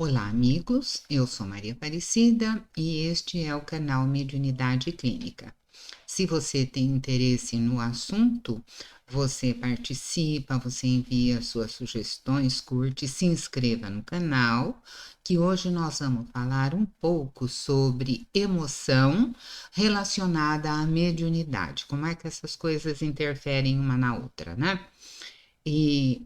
Olá, amigos. Eu sou Maria Aparecida e este é o canal Mediunidade Clínica. Se você tem interesse no assunto, você participa, você envia suas sugestões, curte, se inscreva no canal, que hoje nós vamos falar um pouco sobre emoção relacionada à mediunidade, como é que essas coisas interferem uma na outra, né? E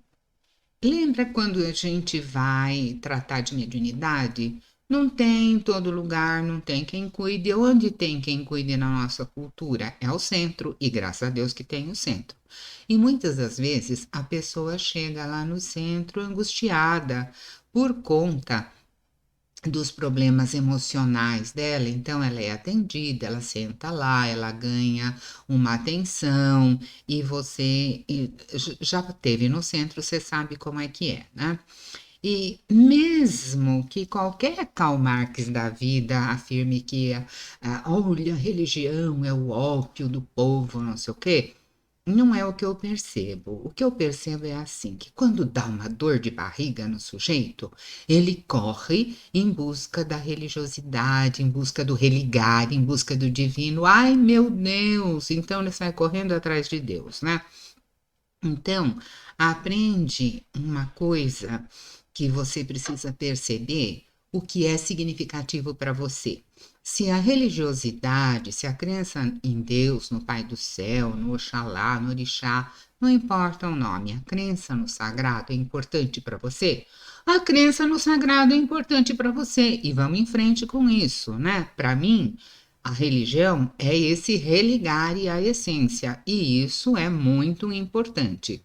lembra quando a gente vai tratar de mediunidade? Não tem em todo lugar, não tem quem cuide. Onde tem quem cuide na nossa cultura? É o centro, e graças a Deus que tem o centro. E muitas das vezes a pessoa chega lá no centro angustiada por conta dos problemas emocionais dela, então ela é atendida, ela senta lá, ela ganha uma atenção e você já teve no centro, você sabe como é que é, né? E mesmo que qualquer Karl Marx da vida afirme que olha, a religião é o ópio do povo, não sei o quê, não é o que eu percebo. O que eu percebo é assim, que quando dá uma dor de barriga no sujeito, ele corre em busca da religiosidade, em busca do religar, em busca do divino. Ai, meu Deus! Então ele sai correndo atrás de Deus, né? Então, aprende uma coisa que você precisa perceber o que é significativo para você. Se a religiosidade, se a crença em Deus, no Pai do Céu, no Oxalá, no Orixá, não importa o nome, a crença no sagrado é importante para você, a crença no sagrado é importante para você e vamos em frente com isso, né? Para mim, a religião é esse religar à essência, e isso é muito importante.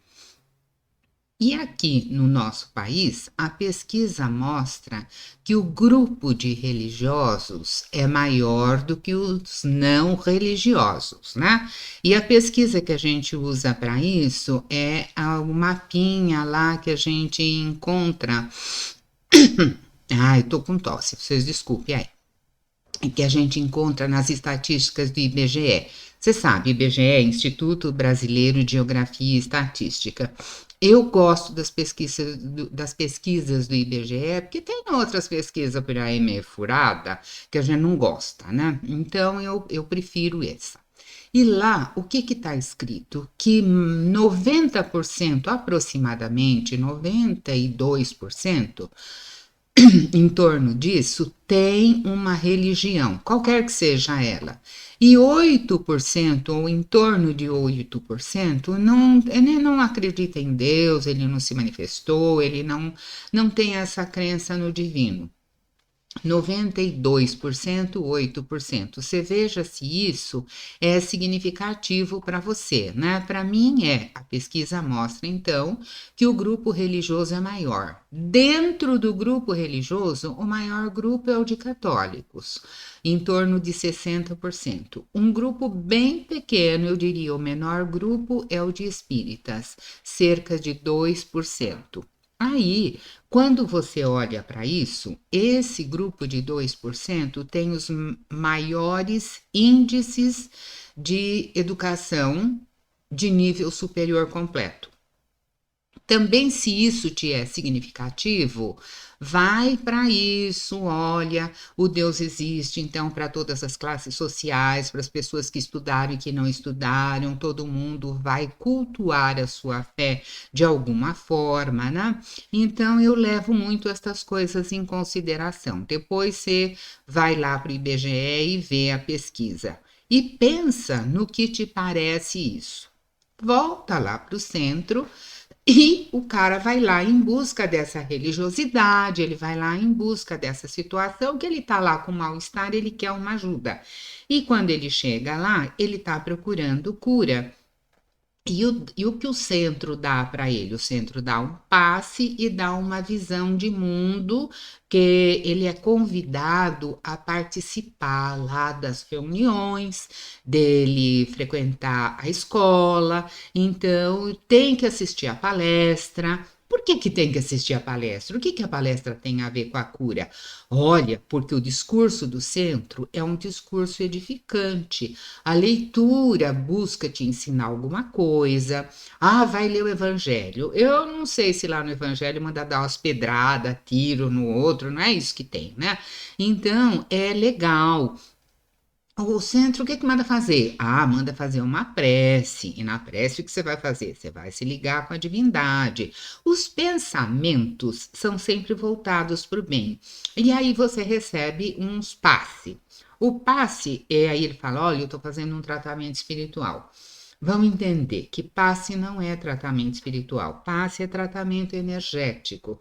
E aqui no nosso país, a pesquisa mostra que o grupo de religiosos é maior do que os não religiosos, né? E a pesquisa que a gente usa para isso é o mapinha lá que a gente encontra. Ai, tô com tosse, vocês desculpem aí, que a gente encontra nas estatísticas do IBGE. Você sabe, IBGE é Instituto Brasileiro de Geografia e Estatística. Eu gosto das pesquisas do IBGE, porque tem outras pesquisas por aí meio furada, que a gente não gosta, né? Então eu prefiro essa. E lá, o que está escrito? Que 90%, aproximadamente 92%, em torno disso tem uma religião, qualquer que seja ela. E 8%, ou em torno de 8%, ele não acredita em Deus, ele não se manifestou, ele não tem essa crença no divino. 92%, 8%. Você veja se isso é significativo para você, né? Para mim é. A pesquisa mostra então que o grupo religioso é maior. Dentro do grupo religioso, o maior grupo é o de católicos, em torno de 60%. Um grupo bem pequeno, eu diria, o menor grupo é o de espíritas, cerca de 2%. Aí, quando você olha para isso, esse grupo de 2% tem os maiores índices de educação de nível superior completo. Também, se isso te é significativo, vai para isso, olha, o Deus existe, então, para todas as classes sociais, para as pessoas que estudaram e que não estudaram, todo mundo vai cultuar a sua fé de alguma forma, né? Então, eu levo muito essas coisas em consideração. Depois você vai lá para o IBGE e vê a pesquisa. E pensa no que te parece isso. Volta lá para o centro e o cara vai lá em busca dessa religiosidade, ele vai lá em busca dessa situação que ele está lá com mal-estar, ele quer uma ajuda. E quando ele chega lá, ele está procurando cura. E o que o centro dá para ele? O centro dá um passe e dá uma visão de mundo, que ele é convidado a participar lá das reuniões, dele frequentar a escola, então tem que assistir a palestra, Por que que tem que assistir a palestra? O que que a palestra tem a ver com a cura? Olha, porque o discurso do centro é um discurso edificante. A leitura busca te ensinar alguma coisa. Ah, vai ler o evangelho. Eu não sei se lá no evangelho manda dar umas pedradas, tiro no outro, não é isso que tem, né? Então, é legal. O centro, o que que manda fazer? Ah, manda fazer uma prece. E na prece, o que você vai fazer? Você vai se ligar com a divindade. Os pensamentos são sempre voltados para o bem. E aí você recebe uns passe. O passe, aí ele fala: olha, eu estou fazendo um tratamento espiritual. Vamos entender que passe não é tratamento espiritual, passe é tratamento energético.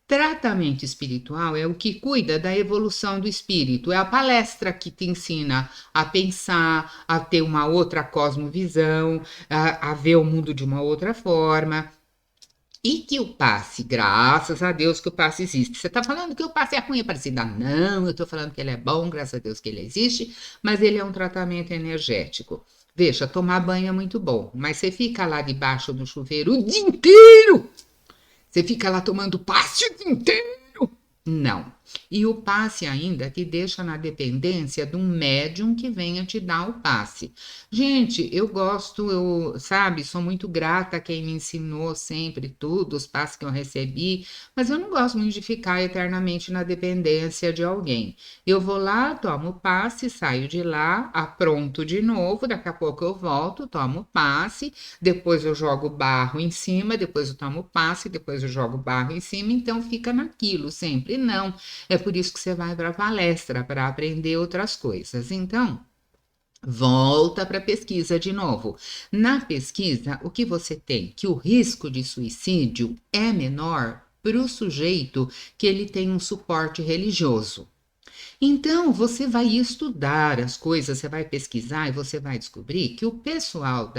Tratamento espiritual é o que cuida da evolução do espírito, é a palestra que te ensina a pensar, a ter uma outra cosmovisão, a ver o mundo de uma outra forma. E que o passe, graças a Deus que o passe existe. Você está falando que o passe é ruim, é parecida? Não, eu estou falando que ele é bom, graças a Deus que ele existe, mas ele é um tratamento energético. Veja, tomar banho é muito bom, mas você fica lá debaixo do chuveiro o dia inteiro. Você fica lá tomando passe o dia inteiro. Não. E o passe ainda te deixa na dependência de um médium que venha te dar o passe. Gente, eu gosto, sabe, sou muito grata a quem me ensinou sempre tudo, os passes que eu recebi, mas eu não gosto muito de ficar eternamente na dependência de alguém. Eu vou lá, tomo o passe, saio de lá, apronto de novo, daqui a pouco eu volto, tomo o passe, depois eu jogo barro em cima, depois eu tomo o passe, depois eu jogo barro em cima, então fica naquilo sempre. Não. É por isso que você vai para a palestra, para aprender outras coisas. Então, volta para a pesquisa de novo. Na pesquisa, o que você tem? Que o risco de suicídio é menor para o sujeito que ele tem um suporte religioso. Então, você vai estudar as coisas, você vai pesquisar e você vai descobrir que o pessoal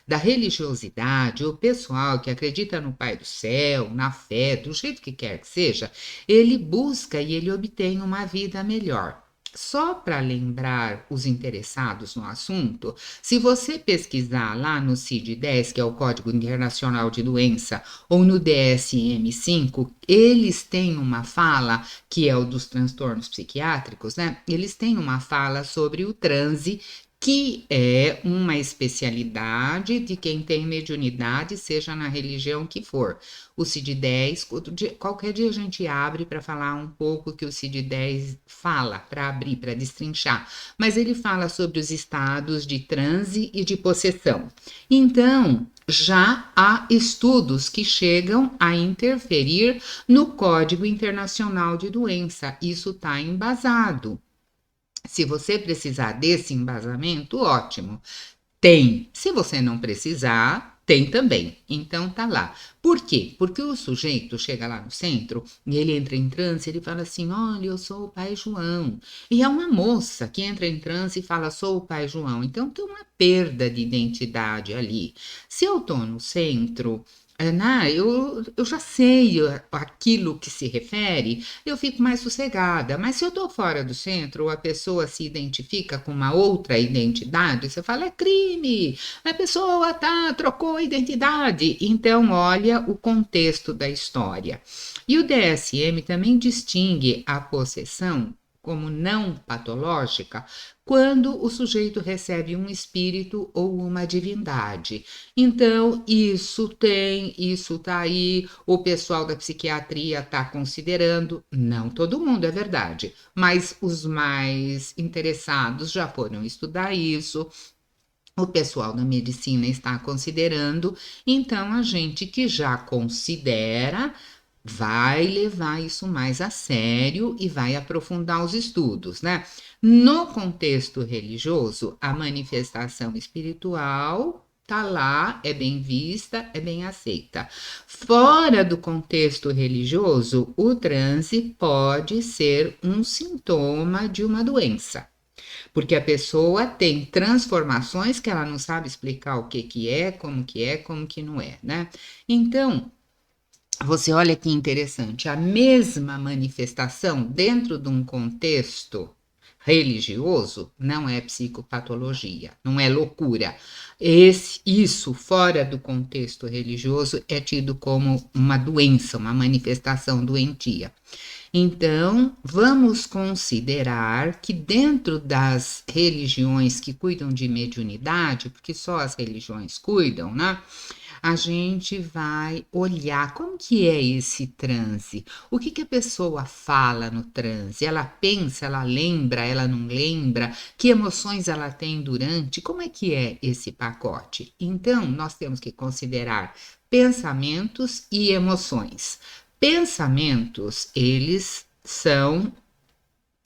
da religiosidade, o pessoal que acredita no Pai do Céu, na fé, do jeito que quer que seja, ele busca e ele obtém uma vida melhor. Só para lembrar os interessados no assunto, se você pesquisar lá no CID-10, que é o Código Internacional de Doença, ou no DSM-5, eles têm uma fala, que é o dos transtornos psiquiátricos, né? Eles têm uma fala sobre o transe, que é uma especialidade de quem tem mediunidade, seja na religião que for. O CID-10, qualquer dia a gente abre para falar um pouco que o CID-10 fala, para abrir, para destrinchar, mas ele fala sobre os estados de transe e de possessão. Então, já há estudos que chegam a interferir no Código Internacional de Doença. Isso está embasado. Se você precisar desse embasamento, ótimo. Tem. Se você não precisar, tem também. Então tá lá. Por quê? Porque o sujeito chega lá no centro e ele entra em transe, ele fala assim: "Olha, eu sou o Pai João". E é uma moça que entra em transe e fala: "Sou o Pai João". Então tem uma perda de identidade ali. Se eu tô no centro, eu já sei aquilo que se refere, eu fico mais sossegada. Mas se eu estou fora do centro, ou a pessoa se identifica com uma outra identidade, você fala, é crime, a pessoa trocou a identidade. Então, olha o contexto da história. E o DSM também distingue a possessão como não patológica quando o sujeito recebe um espírito ou uma divindade. Então, isso tá aí, o pessoal da psiquiatria está considerando, não todo mundo, é verdade, mas os mais interessados já foram estudar isso, o pessoal da medicina está considerando, então a gente que já considera vai levar isso mais a sério e vai aprofundar os estudos, né? No contexto religioso, a manifestação espiritual tá lá, é bem vista, é bem aceita. Fora do contexto religioso, o transe pode ser um sintoma de uma doença. Porque a pessoa tem transformações que ela não sabe explicar o que é, como que não é, né? Então, você olha que interessante, a mesma manifestação dentro de um contexto religioso, não é psicopatologia, não é loucura. Isso, fora do contexto religioso, é tido como uma doença, uma manifestação doentia. Então, vamos considerar que dentro das religiões que cuidam de mediunidade, porque só as religiões cuidam, né? A gente vai olhar como que é esse transe, o que a pessoa fala no transe, ela pensa, ela lembra, ela não lembra, que emoções ela tem durante, como é que é esse pacote? Então, nós temos que considerar pensamentos e emoções. Pensamentos, eles são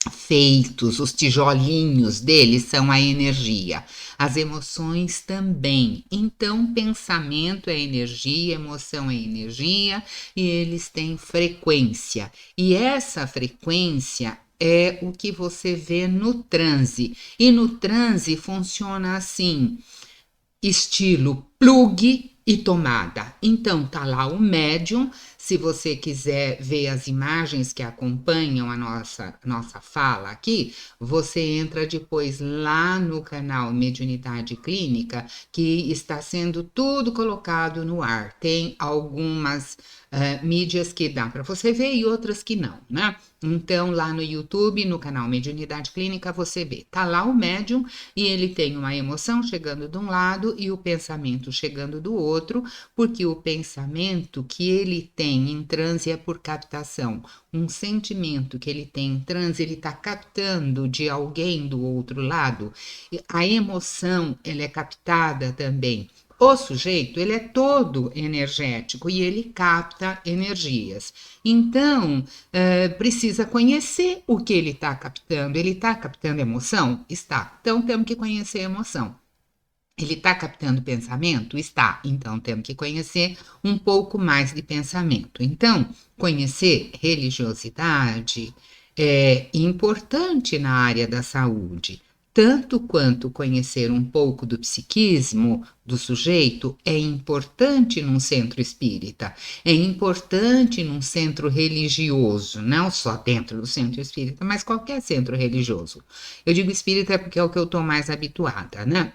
feitos, os tijolinhos deles são a energia, as emoções também. Então, pensamento é energia, emoção é energia e eles têm frequência. E essa frequência é o que você vê no transe. E no transe funciona assim: estilo plug e tomada. Então tá lá o médium. Se você quiser ver as imagens que acompanham a nossa fala aqui, você entra depois lá no canal Mediunidade Clínica, que está sendo tudo colocado no ar. Tem algumas mídias que dá para você ver e outras que não, né? Então, lá no YouTube, no canal Mediunidade Clínica, você vê. Tá lá o médium e ele tem uma emoção chegando de um lado e o pensamento chegando do outro, porque o pensamento que ele tem em transe é por captação. Um sentimento que ele tem em transe, ele está captando de alguém do outro lado. A emoção, ela é captada também. O sujeito, ele é todo energético e ele capta energias. Então, precisa conhecer o que ele está captando. Ele está captando emoção? Está. Então, temos que conhecer a emoção. Ele está captando pensamento? Está. Então, temos que conhecer um pouco mais de pensamento. Então, conhecer religiosidade é importante na área da saúde. Tanto quanto conhecer um pouco do psiquismo do sujeito é importante num centro espírita, é importante num centro religioso, não só dentro do centro espírita, mas qualquer centro religioso. Eu digo espírita porque é o que eu estou mais habituada, né?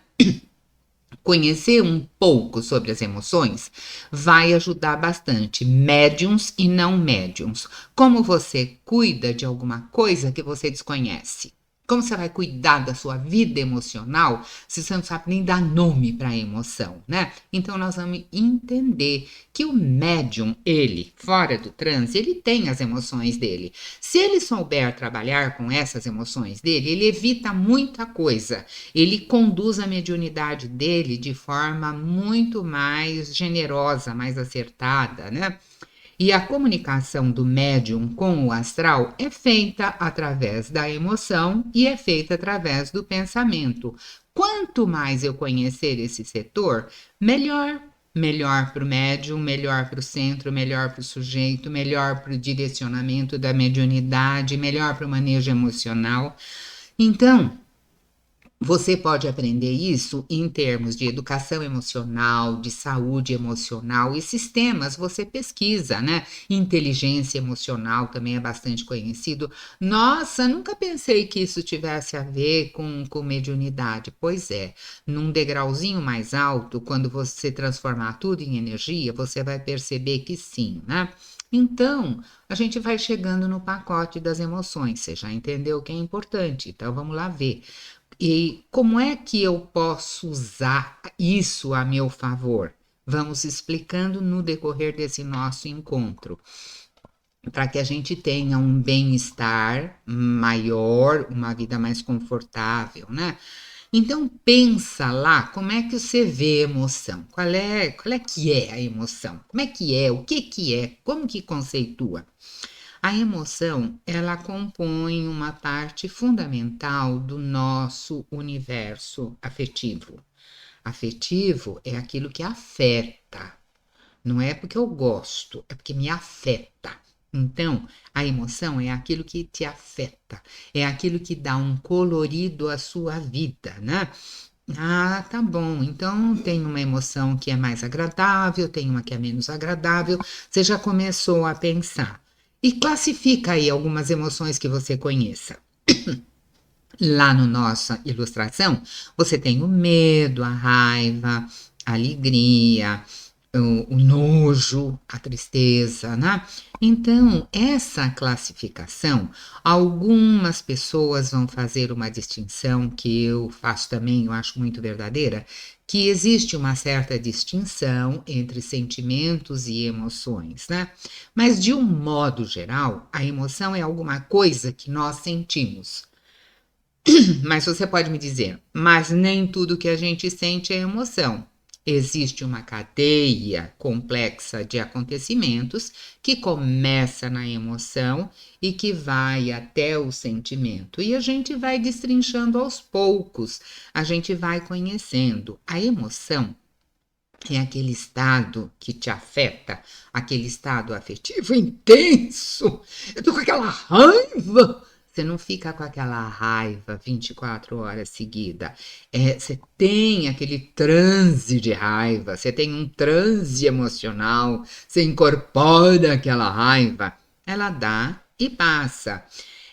Conhecer um pouco sobre as emoções vai ajudar bastante médiums e não médiums. Como você cuida de alguma coisa que você desconhece? Como você vai cuidar da sua vida emocional se você não sabe nem dar nome para a emoção, né? Então nós vamos entender que o médium, ele, fora do transe, ele tem as emoções dele. Se ele souber trabalhar com essas emoções dele, ele evita muita coisa. Ele conduz a mediunidade dele de forma muito mais generosa, mais acertada, né? E a comunicação do médium com o astral é feita através da emoção e é feita através do pensamento. Quanto mais eu conhecer esse setor, melhor. Melhor para o médium, melhor para o centro, melhor para o sujeito, melhor para o direcionamento da mediunidade, melhor para o manejo emocional. Então, você pode aprender isso em termos de educação emocional, de saúde emocional e sistemas, você pesquisa, né? Inteligência emocional também é bastante conhecido. Nossa, nunca pensei que isso tivesse a ver com mediunidade. Pois é, num degrauzinho mais alto, quando você transformar tudo em energia, você vai perceber que sim, né? Então, a gente vai chegando no pacote das emoções. Você já entendeu o que é importante, então vamos lá ver. E como é que eu posso usar isso a meu favor? Vamos explicando no decorrer desse nosso encontro, para que a gente tenha um bem-estar maior, uma vida mais confortável, né? Então pensa lá como é que você vê a emoção, qual é que é a emoção, como é que é, o que é, como que conceitua. A emoção, ela compõe uma parte fundamental do nosso universo afetivo. Afetivo é aquilo que afeta. Não é porque eu gosto, é porque me afeta. Então, a emoção é aquilo que te afeta, é aquilo que dá um colorido à sua vida, né? Ah, tá bom. Então tem uma emoção que é mais agradável, tem uma que é menos agradável. Você já começou a pensar. E classifica aí algumas emoções que você conheça. Lá no nossa ilustração, você tem o medo, a raiva, a alegria, o nojo, a tristeza, né? Então, essa classificação, algumas pessoas vão fazer uma distinção que eu faço também, eu acho muito verdadeira, que existe uma certa distinção entre sentimentos e emoções, né? Mas de um modo geral, a emoção é alguma coisa que nós sentimos. Mas você pode me dizer, mas nem tudo que a gente sente é emoção. Existe uma cadeia complexa de acontecimentos que começa na emoção e que vai até o sentimento. E a gente vai destrinchando aos poucos, a gente vai conhecendo. A emoção é aquele estado que te afeta, aquele estado afetivo intenso. Eu tô com aquela raiva. Você não fica com aquela raiva 24 horas seguidas. Você tem aquele transe de raiva, você tem um transe emocional, você incorpora aquela raiva. Ela dá e passa.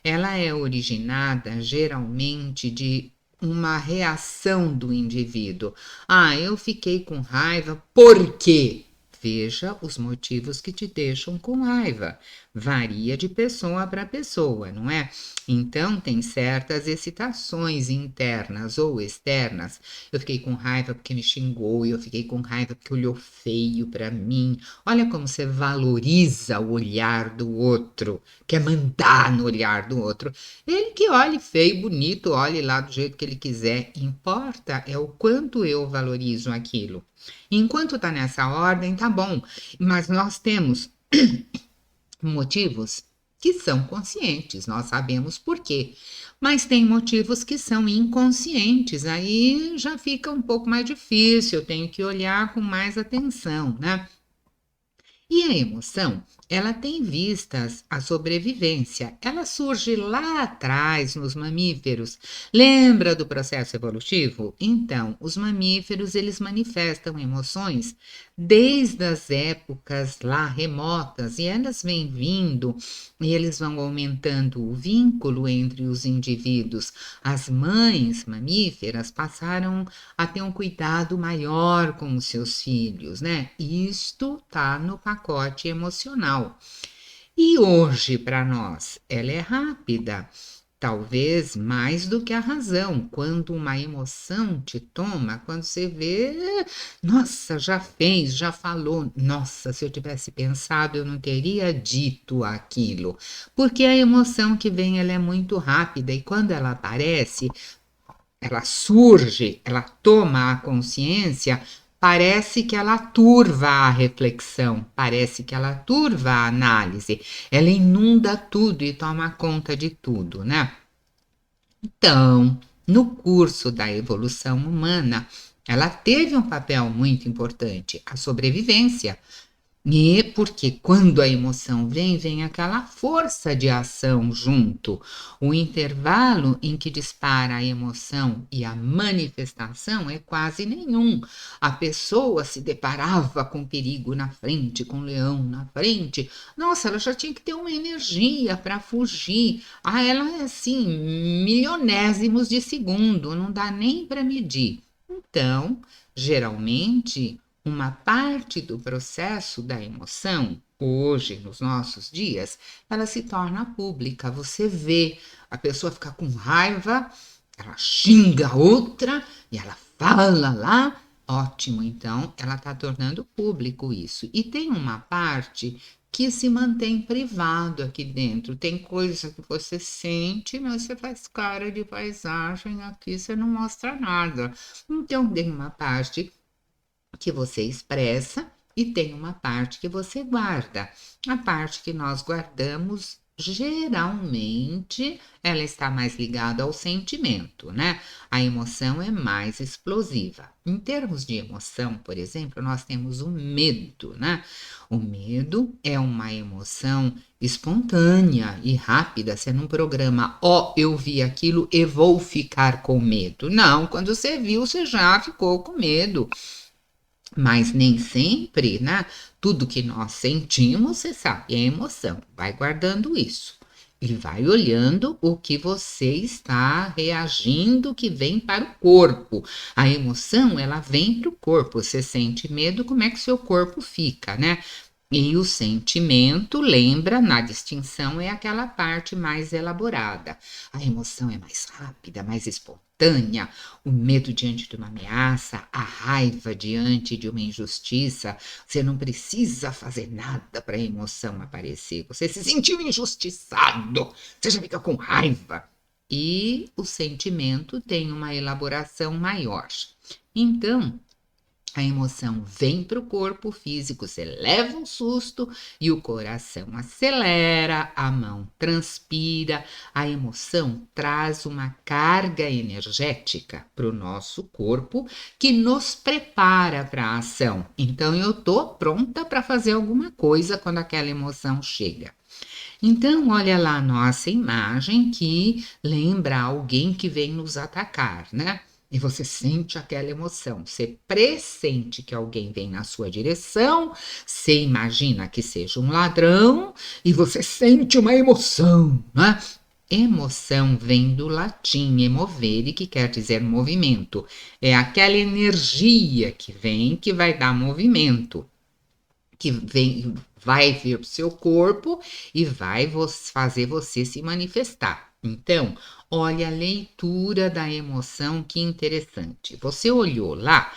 Ela é originada geralmente de uma reação do indivíduo. Ah, eu fiquei com raiva, por quê? Veja os motivos que te deixam com raiva. Varia de pessoa para pessoa, não é? Então, tem certas excitações internas ou externas. Eu fiquei com raiva porque me xingou, eu fiquei com raiva porque olhou feio para mim. Olha como você valoriza o olhar do outro, quer mandar no olhar do outro. Ele que olhe feio, bonito, olhe lá do jeito que ele quiser. Importa é o quanto eu valorizo aquilo. Enquanto está nessa ordem, tá bom. Mas nós temos motivos que são conscientes, nós sabemos por quê. Mas tem motivos que são inconscientes, aí já fica um pouco mais difícil, eu tenho que olhar com mais atenção, né? E a emoção, ela tem vistas à sobrevivência. Ela surge lá atrás nos mamíferos. Lembra do processo evolutivo? Então, os mamíferos, eles manifestam emoções desde as épocas lá remotas e elas vêm vindo e eles vão aumentando o vínculo entre os indivíduos. As mães mamíferas passaram a ter um cuidado maior com os seus filhos, né? Isto tá no pacote emocional. E hoje, para nós, ela é rápida, talvez mais do que a razão. Quando uma emoção te toma, quando você vê, nossa, já fez, já falou, nossa, se eu tivesse pensado, eu não teria dito aquilo. Porque a emoção que vem, ela é muito rápida e quando ela aparece, ela surge, ela toma a consciência, parece que ela turva a reflexão, parece que ela turva a análise, ela inunda tudo e toma conta de tudo, né? Então, no curso da evolução humana, ela teve um papel muito importante, a sobrevivência. E porque quando a emoção vem, vem aquela força de ação junto. O intervalo em que dispara a emoção e a manifestação é quase nenhum. A pessoa se deparava com perigo na frente, com leão na frente. Nossa, ela já tinha que ter uma energia para fugir. Ah, ela é assim, milionésimos de segundo, não dá nem para medir. Então, geralmente, uma parte do processo da emoção, hoje, nos nossos dias, ela se torna pública. Você vê a pessoa ficar com raiva, ela xinga a outra e ela fala lá. Ótimo, então ela está tornando público isso. E tem uma parte que se mantém privado aqui dentro. Tem coisa que você sente, mas você faz cara de paisagem, aqui você não mostra nada. Então tem uma parte que você expressa e tem uma parte que você guarda. A parte que nós guardamos, geralmente, ela está mais ligada ao sentimento, né? A emoção é mais explosiva. Em termos de emoção, por exemplo, nós temos o medo, né? O medo é uma emoção espontânea e rápida. Você não programa, ó, eu vi aquilo e vou ficar com medo. Não, quando você viu, você já ficou com medo. Mas nem sempre, né? Tudo que nós sentimos, você sabe, é emoção. Vai guardando isso. Ele vai olhando o que você está reagindo, que vem para o corpo. A emoção, ela vem para o corpo. Você sente medo, como é que seu corpo fica, né? E o sentimento, lembra, na distinção, é aquela parte mais elaborada. A emoção é mais rápida, mais espontânea. O medo diante de uma ameaça, a raiva diante de uma injustiça. Você não precisa fazer nada para a emoção aparecer. Você se sentiu injustiçado, você já fica com raiva. E o sentimento tem uma elaboração maior. Então, a emoção vem para o corpo físico, você leva um susto e o coração acelera, a mão transpira. A emoção traz uma carga energética para o nosso corpo que nos prepara para a ação. Então, eu estou pronta para fazer alguma coisa quando aquela emoção chega. Então, olha lá a nossa imagem que lembra alguém que vem nos atacar, né? E você sente aquela emoção, você pressente que alguém vem na sua direção, você imagina que seja um ladrão e você sente uma emoção, né? Emoção vem do latim emovere, que quer dizer movimento. É aquela energia que vem que vai dar movimento, que vem, vai vir para o seu corpo e vai fazer você se manifestar. Então, olha a leitura da emoção, que interessante. Você olhou lá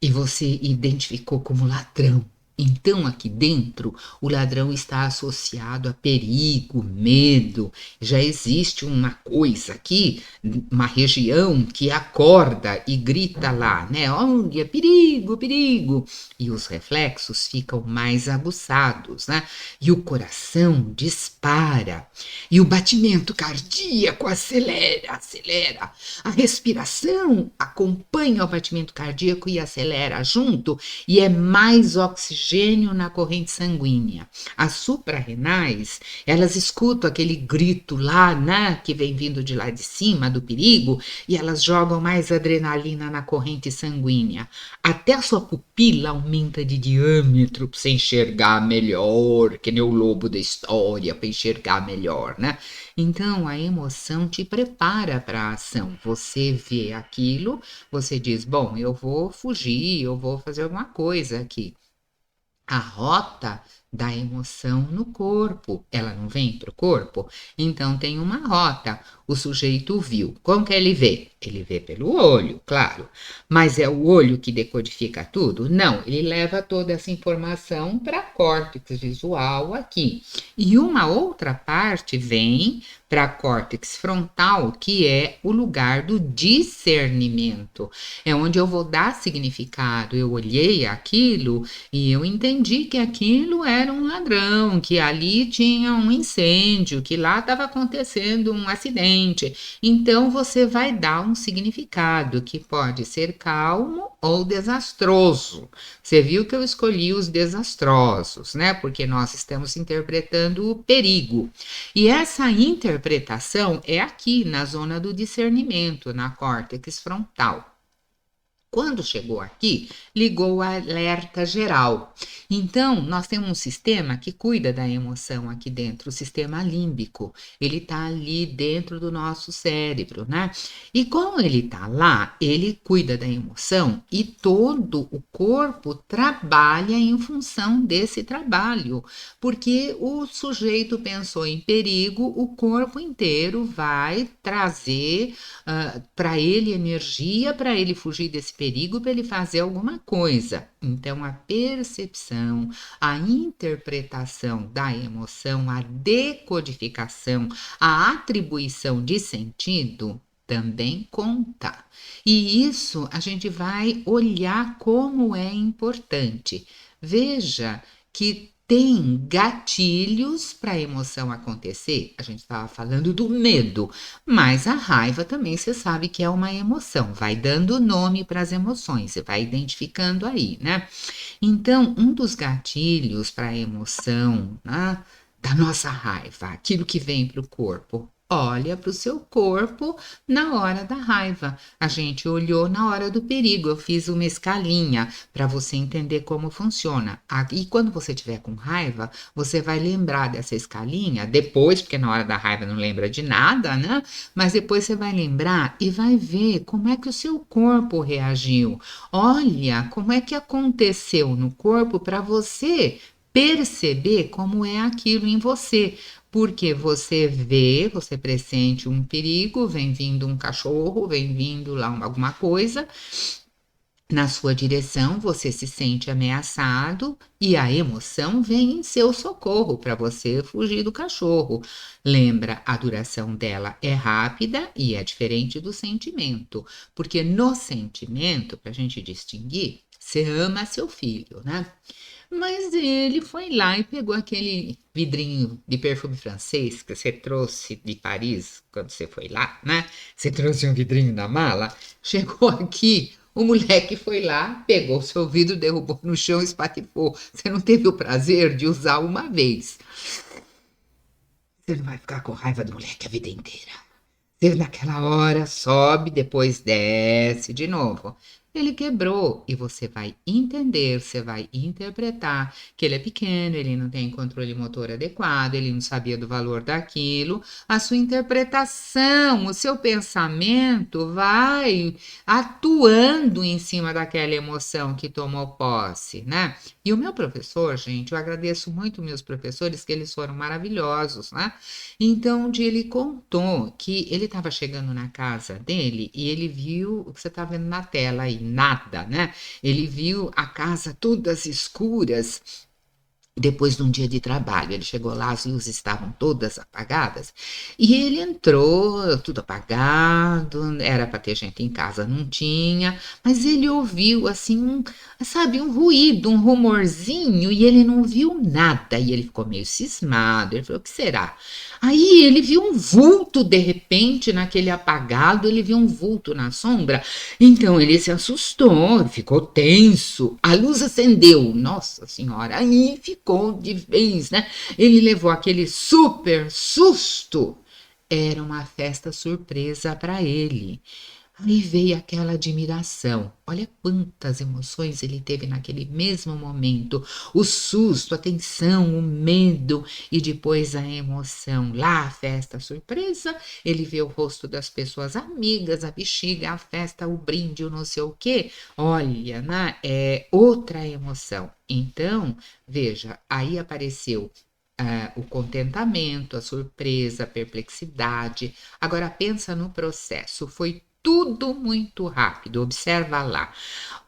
e você identificou como ladrão. Então, aqui dentro, o ladrão está associado a perigo, medo. Já existe uma coisa aqui, uma região que acorda e grita lá, né? Olha, perigo, perigo. E os reflexos ficam mais aguçados, né? E o coração dispara. E o batimento cardíaco acelera, acelera. A respiração acompanha o batimento cardíaco e acelera junto, e é mais oxigênio na corrente sanguínea. As suprarrenais, elas escutam aquele grito lá, né, que vem vindo de lá de cima, do perigo, e elas jogam mais adrenalina na corrente sanguínea. Até a sua pupila aumenta de diâmetro para você enxergar melhor, que nem o lobo da história, para enxergar melhor, né? Então, a emoção te prepara para a ação. Você vê aquilo, você diz, bom, eu vou fugir, eu vou fazer alguma coisa aqui. A rota da emoção no corpo, ela não vem para o corpo? Então tem uma rota. O sujeito viu. Como que ele vê? Ele vê pelo olho, claro. Mas é o olho que decodifica tudo? Não, ele leva toda essa informação para córtex visual aqui. E uma outra parte vem para a córtex frontal, que é o lugar do discernimento. É onde eu vou dar significado. Eu olhei aquilo e eu entendi que aquilo era um ladrão, que ali tinha um incêndio, que lá estava acontecendo um acidente. Então você vai dar um significado que pode ser calmo ou desastroso. Você viu que eu escolhi os desastrosos, né? Porque nós estamos interpretando o perigo. E essa interpretação é aqui na zona do discernimento, na córtex frontal. Quando chegou aqui, ligou o alerta geral. Então, nós temos um sistema que cuida da emoção aqui dentro, o sistema límbico. Ele está ali dentro do nosso cérebro, né? E como ele está lá, ele cuida da emoção e todo o corpo trabalha em função desse trabalho. Porque o sujeito pensou em perigo, o corpo inteiro vai trazer para ele energia, para ele fugir desse perigo, para ele fazer alguma coisa. Então, a percepção, a interpretação da emoção, a decodificação, a atribuição de sentido também conta. E isso a gente vai olhar como é importante. Veja que tem gatilhos para a emoção acontecer. A gente estava falando do medo, mas a raiva também você sabe que é uma emoção. Vai dando nome para as emoções, você vai identificando aí, né? Então, um dos gatilhos para a emoção, né, da nossa raiva, aquilo que vem para o corpo, olha para o seu corpo na hora da raiva. A gente olhou na hora do perigo. Eu fiz uma escalinha para você entender como funciona. E quando você tiver com raiva, você vai lembrar dessa escalinha depois, porque na hora da raiva não lembra de nada, né? Mas depois você vai lembrar e vai ver como é que o seu corpo reagiu. Olha como é que aconteceu no corpo para você perceber como é aquilo em você. Porque você vê, você pressente um perigo, vem vindo um cachorro, vem vindo lá alguma coisa na sua direção, você se sente ameaçado e a emoção vem em seu socorro para você fugir do cachorro. Lembra, a duração dela é rápida e é diferente do sentimento, porque no sentimento, para a gente distinguir, você ama seu filho, né? Mas ele foi lá e pegou aquele vidrinho de perfume francês que você trouxe de Paris quando você foi lá, né? Você trouxe um vidrinho na mala. Chegou aqui, o moleque foi lá, pegou o seu vidro, derrubou no chão e espatifou. Você não teve o prazer de usar uma vez. Você não vai ficar com raiva do moleque a vida inteira. Você naquela hora sobe, depois desce de novo. Ele quebrou e você vai entender, você vai interpretar que ele é pequeno, ele não tem controle motor adequado, ele não sabia do valor daquilo. A sua interpretação, o seu pensamento vai atuando em cima daquela emoção que tomou posse, né? E o meu professor, gente, eu agradeço muito meus professores, que eles foram maravilhosos, né? Então, um dia ele contou que ele estava chegando na casa dele e ele viu o que você está vendo na tela aí, nada, né? Ele viu a casa todas escuras depois de um dia de trabalho. Ele chegou lá, as luzes estavam todas apagadas e ele entrou, tudo apagado, era para ter gente em casa, não tinha, mas ele ouviu assim sabe, um ruído, um rumorzinho e ele não viu nada e ele ficou meio cismado. Ele falou: o que será? Aí ele viu um vulto de repente naquele apagado, ele viu um vulto na sombra. Então ele se assustou, ficou tenso. A luz acendeu, nossa senhora, aí ficou de vez, né? Ele levou aquele super susto. Era uma festa surpresa para ele. Aí veio aquela admiração. Olha quantas emoções ele teve naquele mesmo momento: o susto, a tensão, o medo e depois a emoção. Lá, a festa surpresa, ele vê o rosto das pessoas amigas, a bexiga, a festa, o brinde, o não sei o quê. Olha, né? É outra emoção. Então, veja, aí apareceu o contentamento, a surpresa, a perplexidade. Agora pensa no processo, foi tudo muito rápido. Observa lá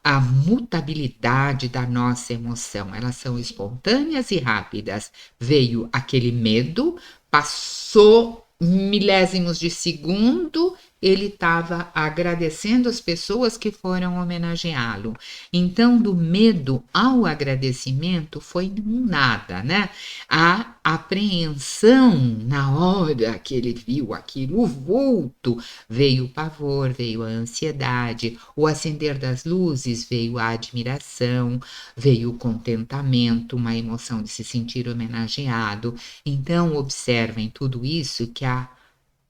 a mutabilidade da nossa emoção. Elas são espontâneas e rápidas. Veio aquele medo, passou milésimos de segundo, ele estava agradecendo as pessoas que foram homenageá-lo. Então, do medo ao agradecimento foi um nada, né? A apreensão na hora que ele viu aquilo, o vulto, veio o pavor, veio a ansiedade, o acender das luzes, veio a admiração, veio o contentamento, uma emoção de se sentir homenageado. Então, observem tudo isso, que a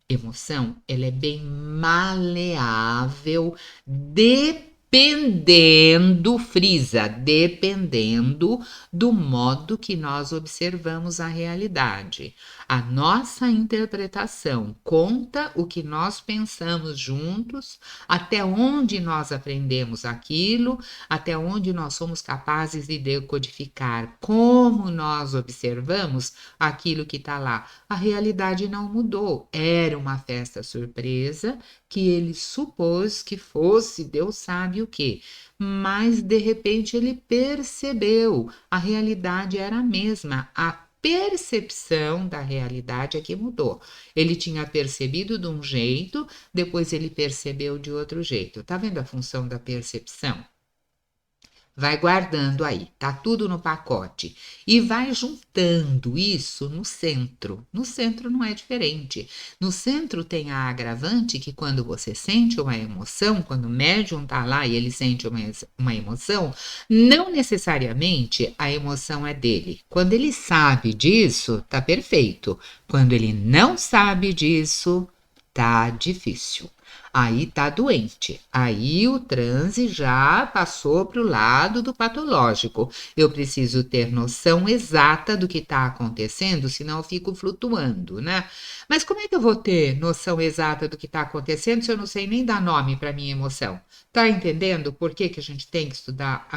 emoção, ela é bem maleável, dependendo, frisa, dependendo do modo que nós observamos a realidade. A nossa interpretação conta o que nós pensamos juntos, até onde nós aprendemos aquilo, até onde nós somos capazes de decodificar, como nós observamos aquilo que está lá. A realidade não mudou, era uma festa surpresa que ele supôs que fosse, Deus sabe o quê. Mas de repente ele percebeu, a realidade era a mesma, a percepção da realidade é que mudou. Ele tinha percebido de um jeito, depois ele percebeu de outro jeito. Tá vendo a função da percepção? vai guardando aí, tá tudo no pacote e vai juntando isso no centro. No centro não é diferente. No centro tem a agravante que quando você sente uma emoção, quando o médium tá lá e ele sente uma emoção, não necessariamente a emoção é dele. Quando ele sabe disso, tá perfeito. Quando ele não sabe disso, tá difícil. Aí tá doente. Aí o transe já passou para o lado do patológico. Eu preciso ter noção exata do que está acontecendo, senão eu fico flutuando, né? Mas como é que eu vou ter noção exata do que está acontecendo se eu não sei nem dar nome para minha emoção? Tá entendendo por que que a gente tem que estudar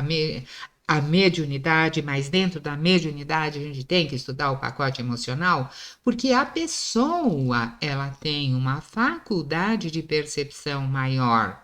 a mediunidade, mas dentro da mediunidade a gente tem que estudar o pacote emocional? Porque a pessoa, ela tem uma faculdade de percepção maior.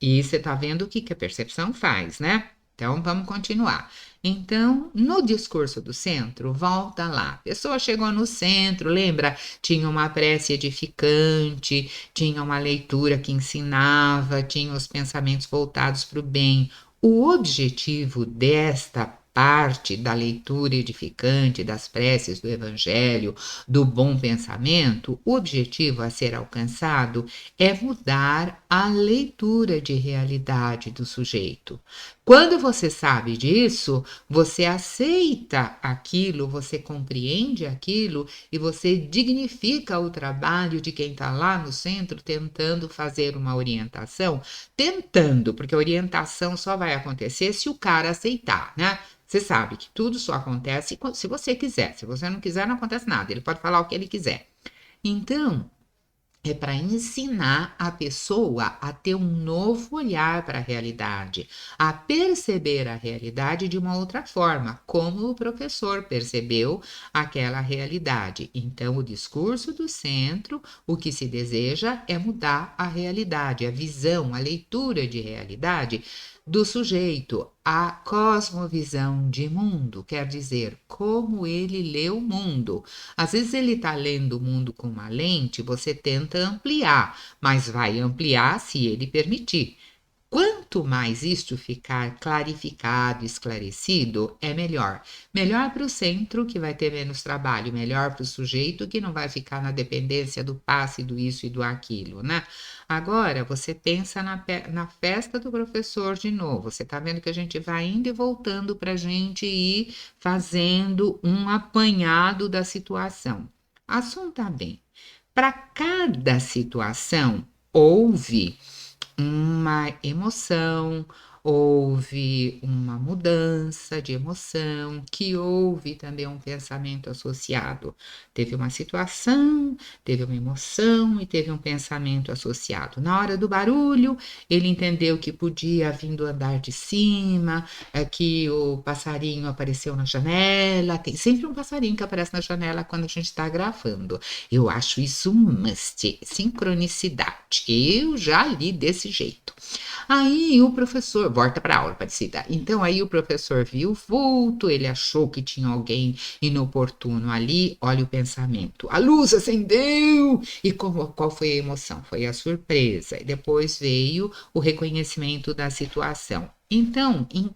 E você está vendo o que, que a percepção faz, né? Então, vamos continuar. Então, no discurso do centro, volta lá. A pessoa chegou no centro, lembra? Tinha uma prece edificante, tinha uma leitura que ensinava, tinha os pensamentos voltados para o bem. O objetivo desta parte da leitura edificante, das preces do Evangelho, do bom pensamento, o objetivo a ser alcançado é mudar a leitura de realidade do sujeito. Quando você sabe disso, você aceita aquilo, você compreende aquilo e você dignifica o trabalho de quem está lá no centro tentando fazer uma orientação, tentando, porque a orientação só vai acontecer se o cara aceitar, né? Você sabe que tudo só acontece se você quiser. Se você não quiser, não acontece nada. Ele pode falar o que ele quiser. Então, é para ensinar a pessoa a ter um novo olhar para a realidade, a perceber a realidade de uma outra forma, como o professor percebeu aquela realidade. Então, o discurso do centro, o que se deseja é mudar a realidade, a visão, a leitura de realidade do sujeito, a cosmovisão de mundo, quer dizer, como ele lê o mundo. Às vezes ele está lendo o mundo com uma lente, você tenta ampliar, mas vai ampliar se ele permitir. Quanto mais isto ficar clarificado, esclarecido, é melhor. Melhor para o centro, que vai ter menos trabalho, melhor para o sujeito, que não vai ficar na dependência do passe, do isso e do aquilo, né? Agora, você pensa na festa do professor de novo. Você está vendo que a gente vai indo e voltando para a gente ir fazendo um apanhado da situação. Assunta bem. Para cada situação, houve uma emoção, houve uma mudança de emoção, que houve também um pensamento associado. Teve uma situação, teve uma emoção e teve um pensamento associado. Na hora do barulho, ele entendeu que podia vir do andar de cima, que o passarinho apareceu na janela. Tem sempre um passarinho que aparece na janela quando a gente está gravando. Eu acho isso um must, sincronicidade. Eu já li desse jeito. Aí o professor, volta para a aula, Aparecida. Então aí o professor viu o vulto, ele achou que tinha alguém inoportuno ali, olha o pensamento. A luz acendeu! E qual foi a emoção? Foi a surpresa. E depois veio o reconhecimento da situação. Então, em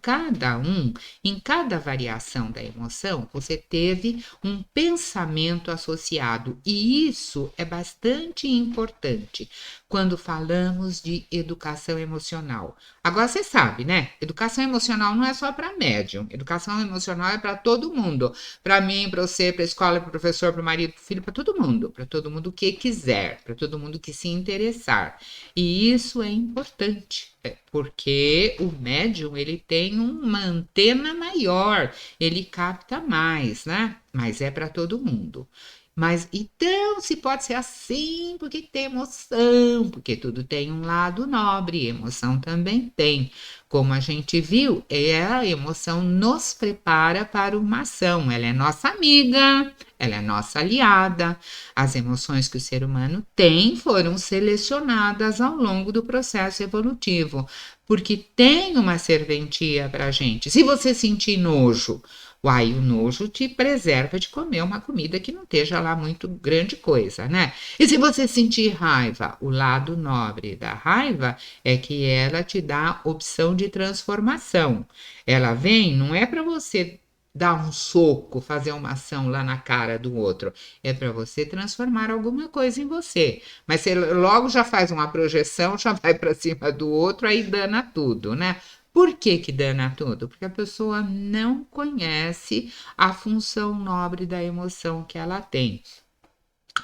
cada variação da emoção, você teve um pensamento associado, e isso é bastante importante quando falamos de educação emocional. Agora você sabe, né? Educação emocional não é só para médium, educação emocional é para todo mundo, para mim, para você, para a escola, para o professor, para o marido, para o filho, para todo mundo que quiser, para todo mundo que se interessar. E isso é importante, porque o médium, ele tem uma antena maior, ele capta mais, né? Mas é para todo mundo. Mas então, se pode ser assim, porque tem emoção, porque tudo tem um lado nobre, emoção também tem. Como a gente viu, a emoção nos prepara para uma ação, ela é nossa amiga, ela é nossa aliada. As emoções que o ser humano tem foram selecionadas ao longo do processo evolutivo, porque tem uma serventia para a gente. Se você sentir nojo, Uai, o nojo te preserva de comer uma comida que não esteja lá muito grande coisa, né? E se você sentir raiva, o lado nobre da raiva é que ela te dá opção de transformação. Ela vem, não é para você dar um soco, fazer uma ação lá na cara do outro, é para você transformar alguma coisa em você. Mas você logo já faz uma projeção, já vai para cima do outro, aí dana tudo, né? Por que que dana tudo? Porque a pessoa não conhece a função nobre da emoção que ela tem.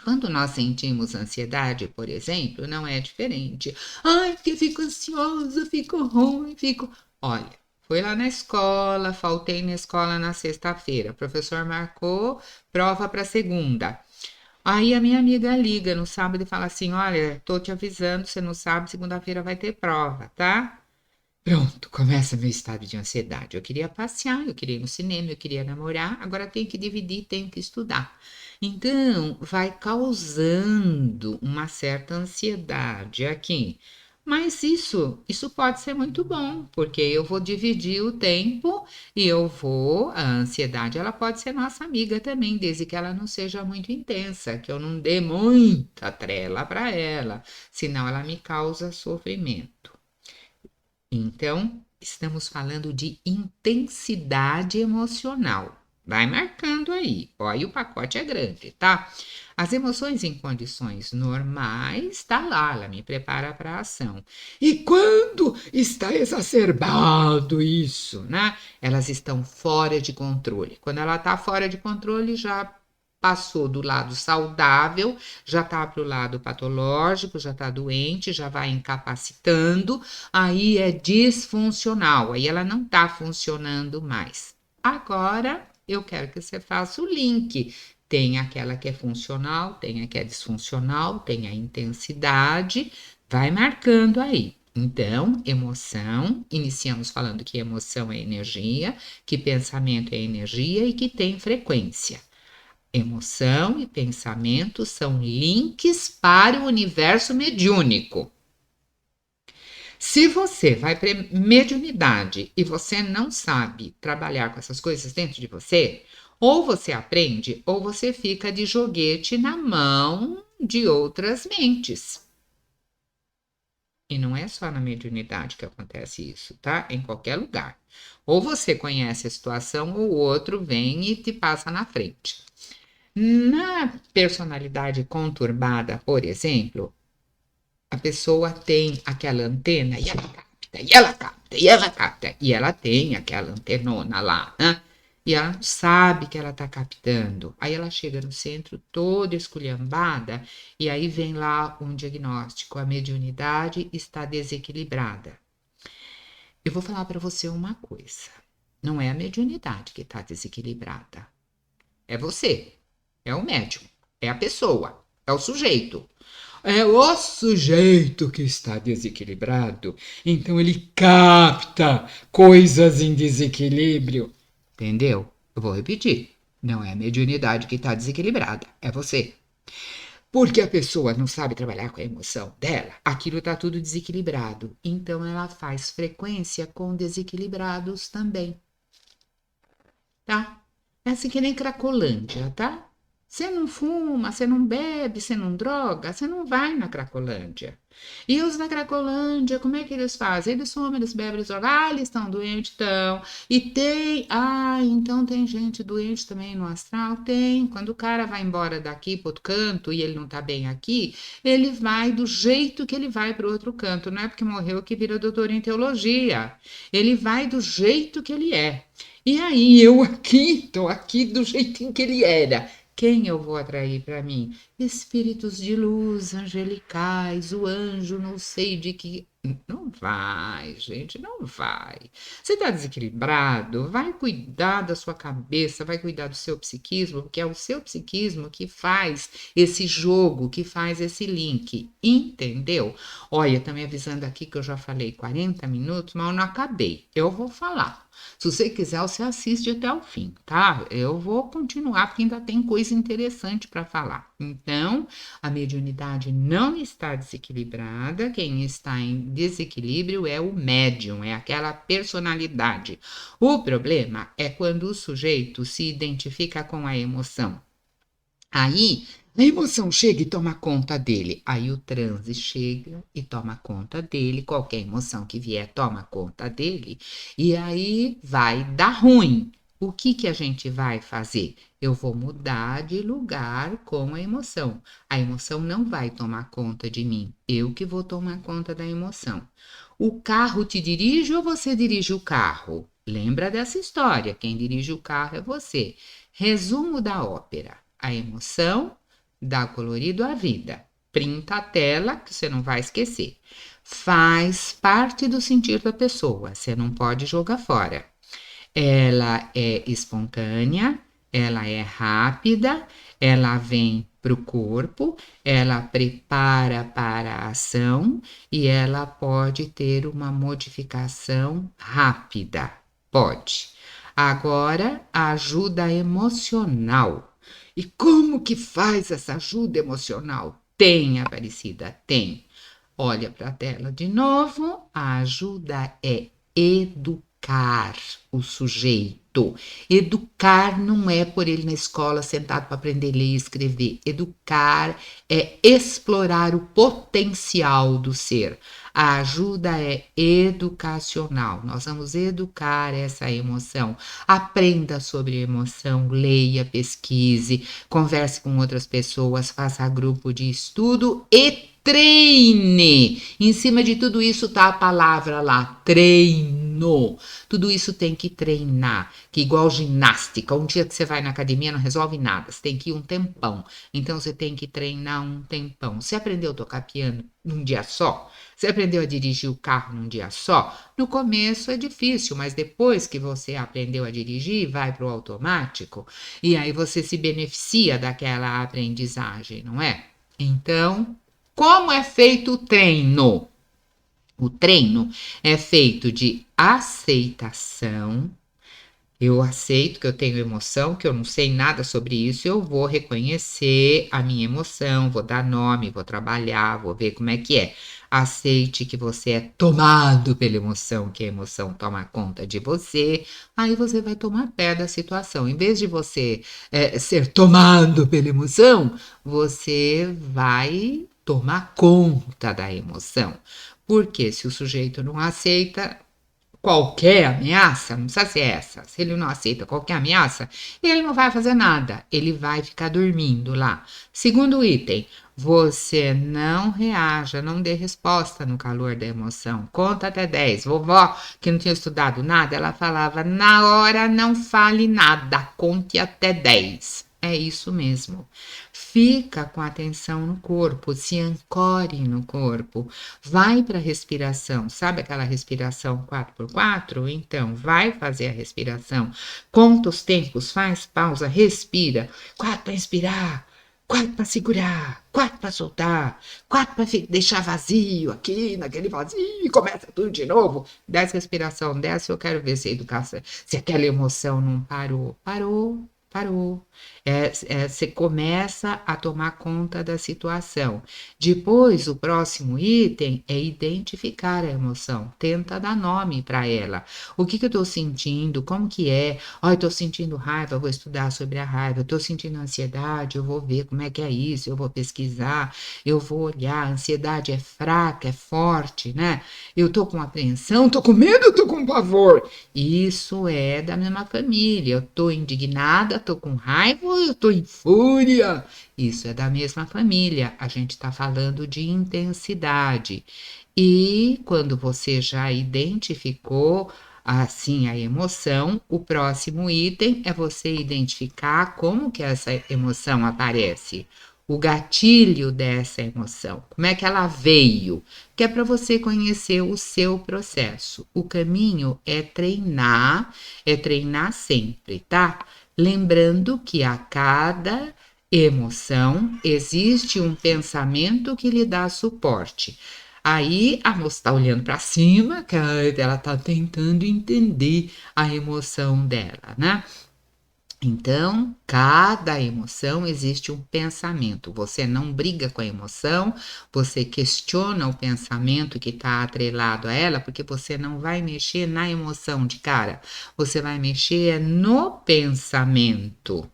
Quando nós sentimos ansiedade, por exemplo, não é diferente. Ai, porque fico ansiosa, fico ruim, fico. Olha, fui lá na escola, faltei na escola na sexta-feira. O professor marcou prova para segunda. Aí a minha amiga liga no sábado e fala assim: Olha, tô te avisando, você não sabe, segunda-feira vai ter prova, tá? Pronto, começa meu estado de ansiedade. Eu queria passear, eu queria ir no cinema, eu queria namorar, agora tenho que dividir, tenho que estudar. Então, vai causando uma certa ansiedade aqui. Mas isso pode ser muito bom, porque eu vou dividir o tempo e a ansiedade, ela pode ser nossa amiga também, desde que ela não seja muito intensa, que eu não dê muita trela para ela, senão ela me causa sofrimento. Então, estamos falando de intensidade emocional. Vai marcando aí. Olha, o pacote é grande, tá? As emoções em condições normais, tá lá, ela me prepara para a ação. E quando está exacerbado isso, né? Elas estão fora de controle. Quando ela está fora de controle, já passou do lado saudável, já está para o lado patológico, já está doente, já vai incapacitando, aí é disfuncional, aí ela não está funcionando mais. Agora eu quero que você faça o link. Tem aquela que é funcional, tem a que é disfuncional, tem a intensidade, vai marcando aí. Então, emoção, iniciamos falando que emoção é energia, que pensamento é energia e que tem frequência. Emoção e pensamento são links para o universo mediúnico. Se você vai para mediunidade e você não sabe trabalhar com essas coisas dentro de você, ou você aprende ou você fica de joguete na mão de outras mentes. E não é só na mediunidade que acontece isso, tá? Em qualquer lugar. Ou você conhece a situação ou o outro vem e te passa na frente. Na personalidade conturbada, por exemplo, a pessoa tem aquela antena e ela capta, e ela capta, e ela capta, e ela tem aquela antenona lá, né? E ela não sabe que ela está captando. Aí ela chega no centro toda esculhambada e aí vem lá um diagnóstico: a mediunidade está desequilibrada. Eu vou falar para você uma coisa: não é a mediunidade que está desequilibrada, é você, é o médium, é a pessoa, é o sujeito. É o sujeito que está desequilibrado, então ele capta coisas em desequilíbrio. Entendeu? Eu vou repetir. Não é a mediunidade que está desequilibrada, é você. Porque a pessoa não sabe trabalhar com a emoção dela, aquilo está tudo desequilibrado. Então ela faz frequência com desequilibrados também, tá? É assim que nem Cracolândia, tá? Você não fuma, você não bebe, você não droga, você não vai na Cracolândia. E os da Cracolândia, como é que eles fazem? Eles fumam, eles bebem, eles drogam. Ah, eles estão doentes, estão. E tem. Ah, então tem gente doente também no astral? Tem. Quando o cara vai embora daqui para outro canto e ele não tá bem aqui, ele vai do jeito que ele vai para o outro canto. Não é porque morreu que vira doutor em teologia. Ele vai do jeito que ele é. E aí, eu aqui, tô aqui do jeitinho que ele era. Quem eu vou atrair para mim? Espíritos de luz, angelicais, o anjo, não sei de que. Não vai, gente, não vai. Você está desequilibrado? Vai cuidar da sua cabeça, vai cuidar do seu psiquismo, porque é o seu psiquismo que faz esse jogo, que faz esse link. Entendeu? Olha, tá me avisando aqui que eu já falei 40 minutos, mas eu não acabei. Eu vou falar. Se você quiser, você assiste até o fim, tá? Eu vou continuar porque ainda tem coisa interessante para falar. Então, a mediunidade não está desequilibrada, quem está em desequilíbrio é o médium, é aquela personalidade. O problema é quando o sujeito se identifica com a emoção. Aí a emoção chega e toma conta dele. Aí o transe chega e toma conta dele. Qualquer emoção que vier toma conta dele. E aí vai dar ruim. O que a gente vai fazer? Eu vou mudar de lugar com a emoção. A emoção não vai tomar conta de mim. Eu que vou tomar conta da emoção. O carro te dirige ou você dirige o carro? Lembra dessa história? Quem dirige o carro é você. Resumo da ópera. A emoção dá colorido à vida. Printa a tela, que você não vai esquecer. Faz parte do sentir da pessoa, você não pode jogar fora. Ela é espontânea, ela é rápida, ela vem para o corpo, ela prepara para a ação e ela pode ter uma modificação rápida. Pode. Agora, a ajuda emocional. E como que faz essa ajuda emocional? Tem, Aparecida, tem. Olha para a tela de novo. A ajuda é educar o sujeito. Educar não é por ele na escola sentado para aprender a ler e escrever. Educar é explorar o potencial do ser. A ajuda é educacional. Nós vamos educar essa emoção. Aprenda sobre emoção, leia, pesquise, converse com outras pessoas, faça grupo de estudo e treine. Em cima de tudo isso tá a palavra lá, treino. Tudo isso tem que treinar, que igual ginástica. Um dia que você vai na academia não resolve nada, você tem que ir um tempão. Então você tem que treinar um tempão. Você aprendeu a tocar piano num dia só? Você aprendeu a dirigir o carro num dia só? No começo é difícil, mas depois que você aprendeu a dirigir, vai para o automático e aí você se beneficia daquela aprendizagem, não é? Então, como é feito o treino? O treino é feito de aceitação. Eu aceito que eu tenho emoção, que eu não sei nada sobre isso, eu vou reconhecer a minha emoção, vou dar nome, vou trabalhar, vou ver como é que é. Aceite que você é tomado pela emoção, que a emoção toma conta de você, aí você vai tomar pé da situação. Em vez de você ser tomado pela emoção, você vai tomar conta da emoção. Porque se o sujeito não aceita qualquer ameaça, não precisa ser essa, se ele não aceita qualquer ameaça, ele não vai fazer nada, ele vai ficar dormindo lá. Segundo item, você não reaja, não dê resposta no calor da emoção. Conta até 10. Vovó, que não tinha estudado nada, ela falava, na hora não fale nada, conte até 10. É isso mesmo. Fica com a atenção no corpo, se ancore no corpo. Vai para a respiração. Sabe aquela respiração 4x4? Então, vai fazer a respiração. Conta os tempos, faz pausa, respira. 4 para inspirar, 4 para segurar, 4 para soltar, 4 para deixar vazio aqui, naquele vazio, e começa tudo de novo. 10 respiração, 10 eu quero ver se a educação, se aquela emoção não parou. Parou. Parou. Você começa a tomar conta da situação. Depois, o próximo item é identificar a emoção. Tenta dar nome para ela. O que eu estou sentindo? Como que é? Eu estou sentindo raiva, eu vou estudar sobre a raiva. Eu estou sentindo ansiedade, eu vou ver como é que é isso, eu vou pesquisar, eu vou olhar. A ansiedade é fraca, é forte, né? Eu estou com apreensão, estou com medo, estou com pavor. Isso é da mesma família. Eu estou indignada, estou com raiva, eu estou em fúria. Isso é da mesma família. A gente está falando de intensidade. E quando você já identificou assim a emoção, o próximo item é você identificar como que essa emoção aparece. O gatilho dessa emoção, como é que ela veio, que é para você conhecer o seu processo. O caminho é treinar sempre, tá? Lembrando que a cada emoção existe um pensamento que lhe dá suporte. Aí a moça está olhando para cima, que ela está tentando entender a emoção dela, né? Então, cada emoção existe um pensamento. Você não briga com a emoção, você questiona o pensamento que está atrelado a ela, porque você não vai mexer na emoção de cara, você vai mexer no pensamento.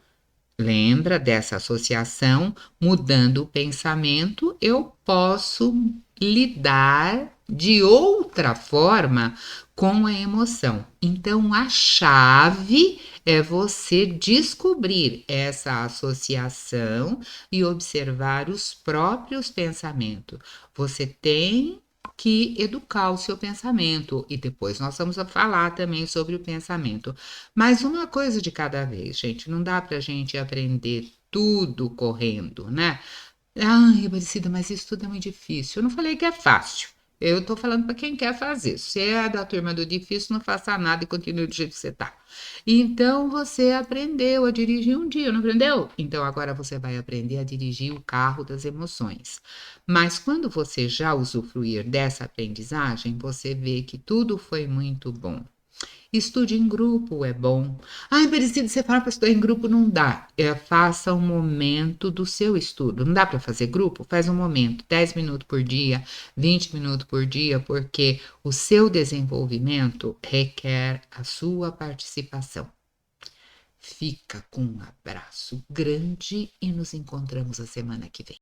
Lembra dessa associação? Mudando o pensamento, eu posso lidar de outra forma com a emoção. Então, a chave é você descobrir essa associação e observar os próprios pensamentos. Você tem que educar o seu pensamento e depois nós vamos falar também sobre o pensamento. Mas uma coisa de cada vez, gente, não dá pra gente aprender tudo correndo, né? Ai, Aparecida, mas isso tudo é muito difícil. Eu não falei que é fácil. Eu tô falando para quem quer fazer. Se é da turma do difícil, não faça nada e continue do jeito que você tá. Então você aprendeu a dirigir um dia, não aprendeu? Então agora você vai aprender a dirigir o carro das emoções. Mas quando você já usufruir dessa aprendizagem, você vê que tudo foi muito bom. Estude em grupo, é bom. Ah, Aparecido, você fala para estudar em grupo, não dá. Faça um momento do seu estudo. Não dá para fazer grupo? Faz um momento, 10 minutos por dia, 20 minutos por dia, porque o seu desenvolvimento requer a sua participação. Fica com um abraço grande e nos encontramos a semana que vem.